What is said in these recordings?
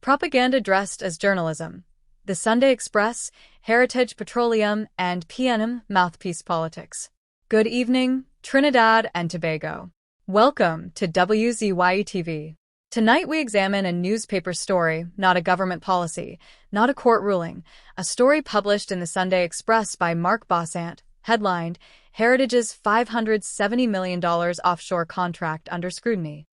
Propaganda dressed as journalism. The Sunday Express, Heritage Petroleum, and PNM Mouthpiece politics. Good evening, Trinidad and Tobago. Welcome to WZYE TV. Tonight we examine a newspaper story, not a government policy, not a court ruling, a story published in the Sunday Express by Mark Bossant, headlined, Heritage's $570 million offshore contract under scrutiny.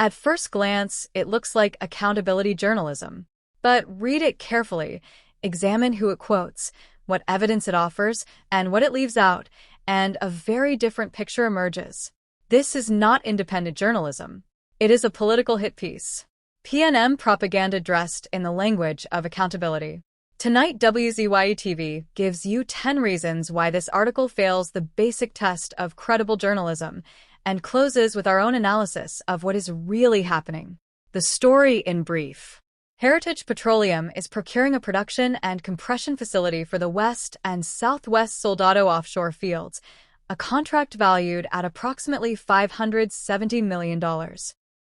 At first glance, it looks like accountability journalism. But read it carefully, examine who it quotes, what evidence it offers, and what it leaves out, and a very different picture emerges. This is not independent journalism. It is a political hit piece. PNM propaganda dressed in the language of accountability. Tonight, WZYE TV gives you 10 reasons why this article fails the basic test of credible journalism and closes with our own analysis of what is really happening. The story in brief. Heritage Petroleum is procuring a production and compression facility for the West and Southwest Soldado offshore fields, a contract valued at approximately $570 million.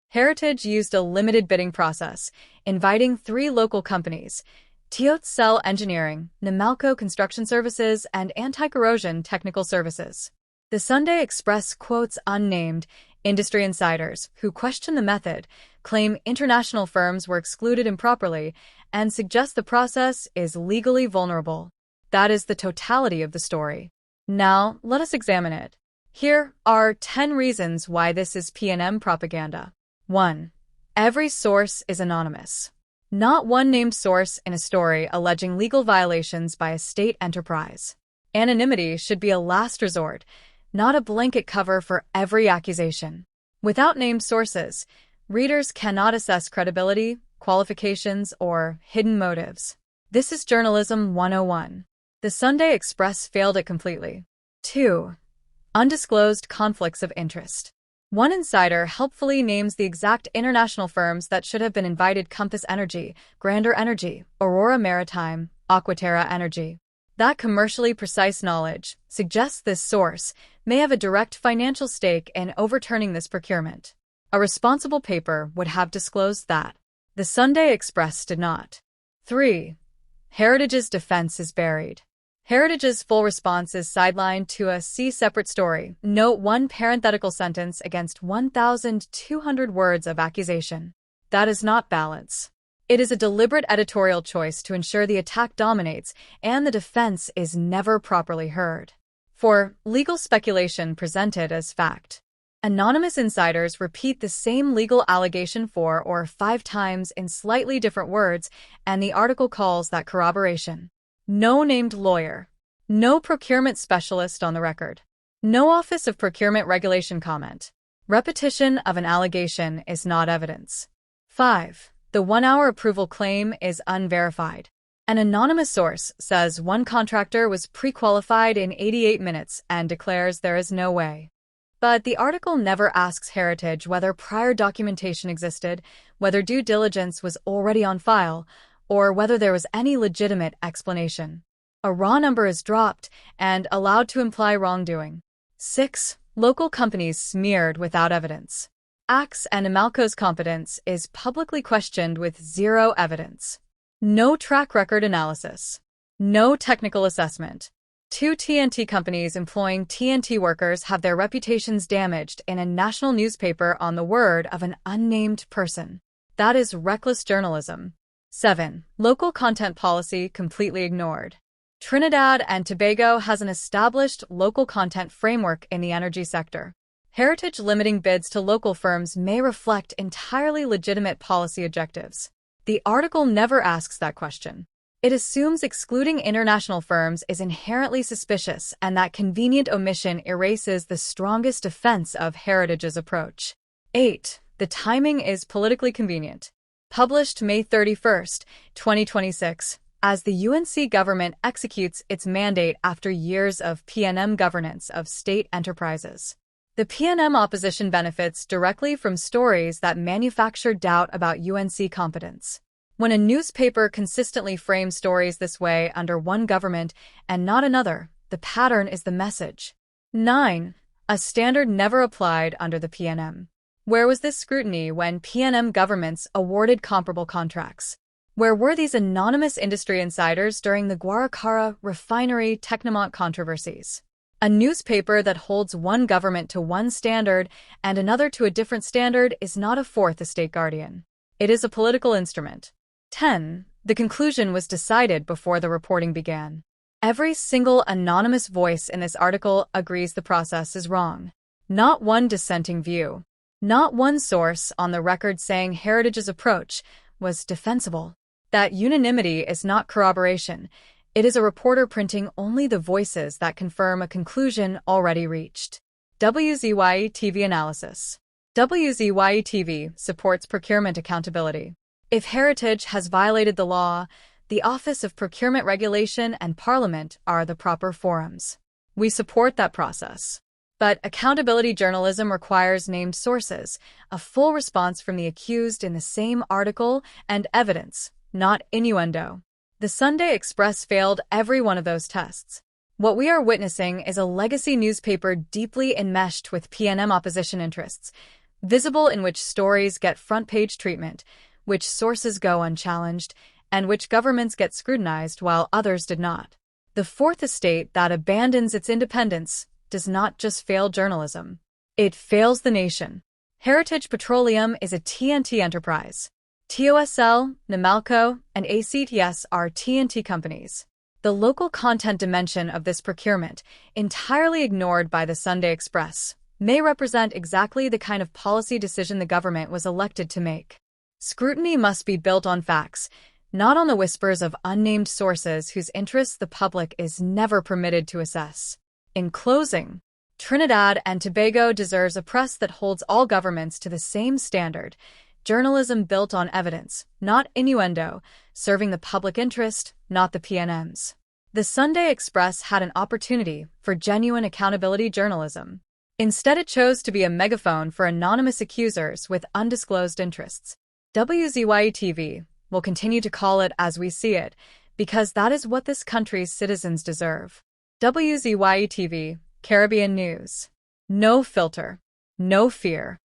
Heritage used a limited bidding process, inviting 3 local companies, Teote Cell Engineering, Namalco Construction Services, and Anti-Corrosion Technical Services. The Sunday Express quotes unnamed industry insiders who question the method, claim international firms were excluded improperly, and suggest the process is legally vulnerable. That is the totality of the story. Now, let us examine it. Here are 10 reasons why this is PNM propaganda. 1. Every source is anonymous. Not one named source in a story alleging legal violations by a state enterprise. Anonymity should be a last resort, not a blanket cover for every accusation. Without named sources, readers cannot assess credibility, qualifications, or hidden motives. This is Journalism 101. The Sunday Express failed it completely. 2. Undisclosed conflicts of interest. One insider helpfully names the exact international firms that should have been invited: Compass Energy, Grandeur Energy, Aurora Maritime, Aquaterra Energy. That commercially precise knowledge suggests this source may have a direct financial stake in overturning this procurement. A responsible paper would have disclosed that. The Sunday Express did not. 3. Heritage's defense is buried. Heritage's full response is sidelined to a see separate story. Note one parenthetical sentence against 1,200 words of accusation. That is not balance. It is a deliberate editorial choice to ensure the attack dominates and the defense is never properly heard. 4. Legal speculation presented as fact. Anonymous insiders repeat the same legal allegation 4 or 5 times in slightly different words, and the article calls that corroboration. No named lawyer. No procurement specialist on the record. No Office of Procurement Regulation comment. Repetition of an allegation is not evidence. 5. The 1-hour approval claim is unverified. An anonymous source says one contractor was pre-qualified in 88 minutes and declares there is no way. But the article never asks Heritage whether prior documentation existed, whether due diligence was already on file, or whether there was any legitimate explanation. A raw number is dropped and allowed to imply wrongdoing. 6. Local companies smeared without evidence. Axe and Namalco's competence is publicly questioned with 0 evidence. No track record analysis. No technical assessment. 2 TNT companies employing TNT workers have their reputations damaged in a national newspaper on the word of an unnamed person. That is reckless journalism. 7. Local content policy completely ignored. Trinidad and Tobago has an established local content framework in the energy sector. Heritage limiting bids to local firms may reflect entirely legitimate policy objectives. The article never asks that question. It assumes excluding international firms is inherently suspicious and that convenient omission erases the strongest defense of Heritage's approach. 8. The timing is politically convenient. Published May 31, 2026, as the UNC government executes its mandate after years of PNM governance of state enterprises. The PNM opposition benefits directly from stories that manufacture doubt about UNC competence. When a newspaper consistently frames stories this way under one government and not another, the pattern is the message. 9. A standard never applied under the PNM. Where was this scrutiny when PNM governments awarded comparable contracts? Where were these anonymous industry insiders during the Guaracara refinery Technomont controversies? A newspaper that holds one government to one standard and another to a different standard is not a fourth estate guardian. It is a political instrument. 10. The conclusion was decided before the reporting began. Every single anonymous voice in this article agrees the process is wrong. Not one dissenting view. Not one source on the record saying Heritage's approach was defensible. That unanimity is not corroboration. It is a reporter printing only the voices that confirm a conclusion already reached. WZYE-TV analysis. WZYE-TV supports procurement accountability. If Heritage has violated the law, the Office of Procurement Regulation and Parliament are the proper forums. We support that process. But accountability journalism requires named sources, a full response from the accused in the same article, and evidence, not innuendo. The Sunday Express failed every one of those tests. What we are witnessing is a legacy newspaper deeply enmeshed with PNM opposition interests, visible in which stories get front-page treatment, which sources go unchallenged, and which governments get scrutinized while others did not. The Fourth Estate that abandons its independence does not just fail journalism. It fails the nation. Heritage Petroleum is a TNT enterprise. TOSL, Namalco, and ACTS are TNT companies. The local content dimension of this procurement, entirely ignored by the Sunday Express, may represent exactly the kind of policy decision the government was elected to make. Scrutiny must be built on facts, not on the whispers of unnamed sources whose interests the public is never permitted to assess. In closing, Trinidad and Tobago deserves a press that holds all governments to the same standard, journalism built on evidence, not innuendo, serving the public interest, not the PNM's. The Sunday Express had an opportunity for genuine accountability journalism. Instead, it chose to be a megaphone for anonymous accusers with undisclosed interests. WZYE-TV will continue to call it as we see it, because that is what this country's citizens deserve. WZYE-TV, Caribbean News. No filter. No fear.